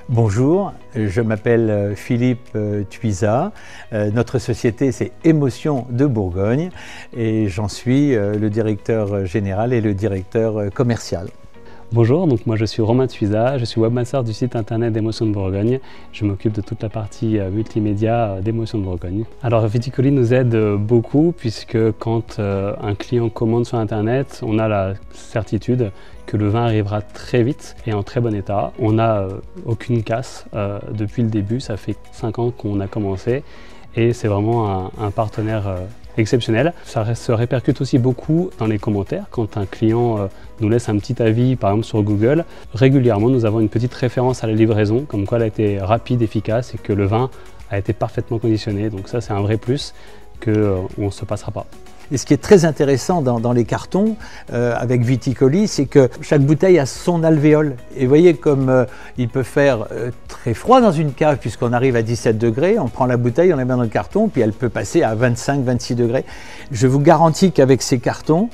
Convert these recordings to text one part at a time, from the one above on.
Bonjour, je m'appelle Philippe Thuysat. Notre société c'est Émotions de Bourgogne et j'en suis le directeur général et le directeur commercial. Bonjour, donc moi je suis Romain Thuysat, je suis webmaster du site internet d'Émotions de Bourgogne. Je m'occupe de toute la partie multimédia d'Émotions de Bourgogne. Alors Viticoli nous aide beaucoup puisque quand un client commande sur internet, on a la certitude que le vin arrivera très vite et en très bon état. On n'a aucune casse depuis le début, ça fait 5 ans qu'on a commencé et c'est vraiment un partenaire exceptionnel. Ça se répercute aussi beaucoup dans les commentaires. Quand un client nous laisse un petit avis, par exemple sur Google, régulièrement nous avons une petite référence à la livraison, comme quoi elle a été rapide, efficace et que le vin a été parfaitement conditionné. Donc ça c'est un vrai plus qu'on ne se passera pas. Et ce qui est très intéressant dans les cartons avec Viticoli, c'est que chaque bouteille a son alvéole. Et vous voyez comme il peut faire très froid dans une cave puisqu'on arrive à 17 degrés, on prend la bouteille, on la met dans le carton, puis elle peut passer à 25-26 degrés. Je vous garantis qu'avec ces cartons,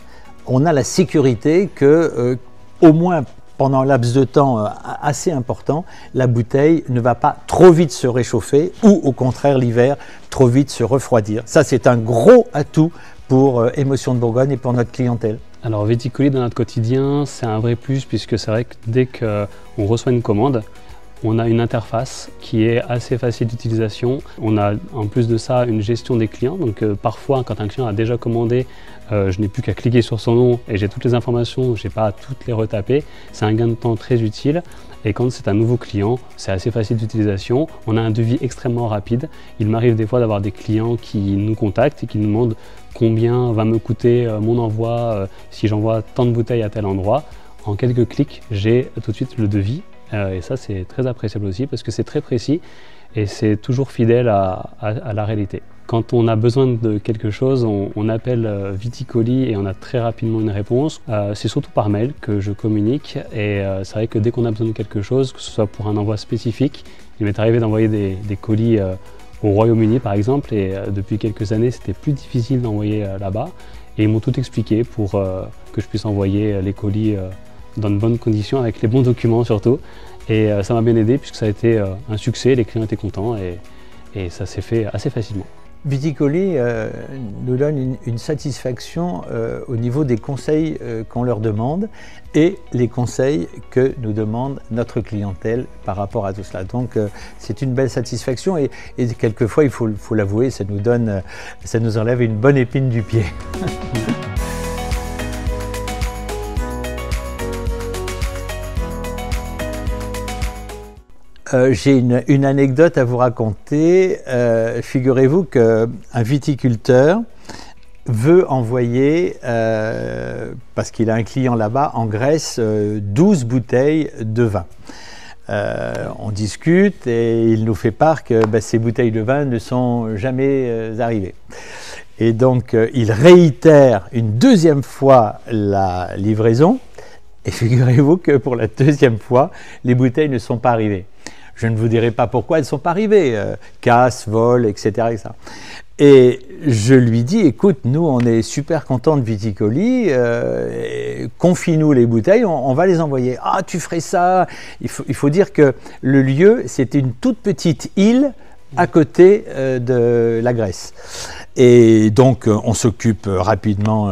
on a la sécurité que au moins pendant un laps de temps assez important, la bouteille ne va pas trop vite se réchauffer ou au contraire l'hiver trop vite se refroidir. Ça c'est un gros atout pour Émotions de Bourgogne et pour notre clientèle. Alors Viticoli dans notre quotidien, c'est un vrai plus puisque c'est vrai que dès qu'on reçoit une commande, on a une interface qui est assez facile d'utilisation. On a en plus de ça une gestion des clients. Donc parfois quand un client a déjà commandé, je n'ai plus qu'à cliquer sur son nom et j'ai toutes les informations, je n'ai pas à toutes les retaper. C'est un gain de temps très utile. Et quand c'est un nouveau client, c'est assez facile d'utilisation. On a un devis extrêmement rapide. Il m'arrive des fois d'avoir des clients qui nous contactent et qui nous demandent combien va me coûter mon envoi si j'envoie tant de bouteilles à tel endroit. En quelques clics, j'ai tout de suite le devis. Et ça, c'est très appréciable aussi parce que c'est très précis et c'est toujours fidèle à la réalité. Quand on a besoin de quelque chose, on appelle Viticoli et on a très rapidement une réponse. C'est surtout par mail que je communique et c'est vrai que dès qu'on a besoin de quelque chose, que ce soit pour un envoi spécifique, il m'est arrivé d'envoyer des colis au Royaume-Uni par exemple et depuis quelques années c'était plus difficile d'envoyer là-bas et ils m'ont tout expliqué pour que je puisse envoyer les colis dans de bonnes conditions avec les bons documents surtout et ça m'a bien aidé puisque ça a été un succès, les clients étaient contents et ça s'est fait assez facilement. Viticoli nous donne une satisfaction au niveau des conseils qu'on leur demande et les conseils que nous demande notre clientèle par rapport à tout cela. Donc c'est une belle satisfaction et quelquefois, il faut l'avouer, ça nous enlève une bonne épine du pied. J'ai une anecdote à vous raconter. Figurez-vous qu'un viticulteur veut envoyer, parce qu'il a un client là-bas, en Grèce, 12 bouteilles de vin. On discute et il nous fait part que ces bouteilles de vin ne sont jamais arrivées. Et donc il réitère une deuxième fois la livraison et figurez-vous que pour la deuxième fois, les bouteilles ne sont pas arrivées. Je ne vous dirai pas pourquoi elles ne sont pas arrivées, casse, vol, etc., etc. Et je lui dis, écoute, nous on est super contents de Viticoli, confie-nous les bouteilles, on va les envoyer. Ah, tu ferais ça? Il faut dire que le lieu, c'était une toute petite île à côté de la Grèce. Et donc on s'occupe rapidement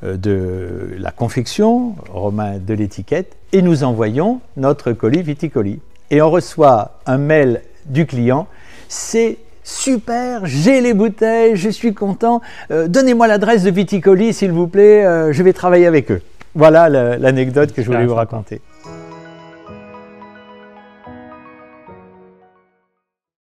de la confection, Romain de l'étiquette, et nous envoyons notre colis Viticoli. Et on reçoit un mail du client, c'est super, j'ai les bouteilles, je suis content, donnez-moi l'adresse de Viticoli s'il vous plaît, je vais travailler avec eux. Voilà l'anecdote que je voulais vous raconter.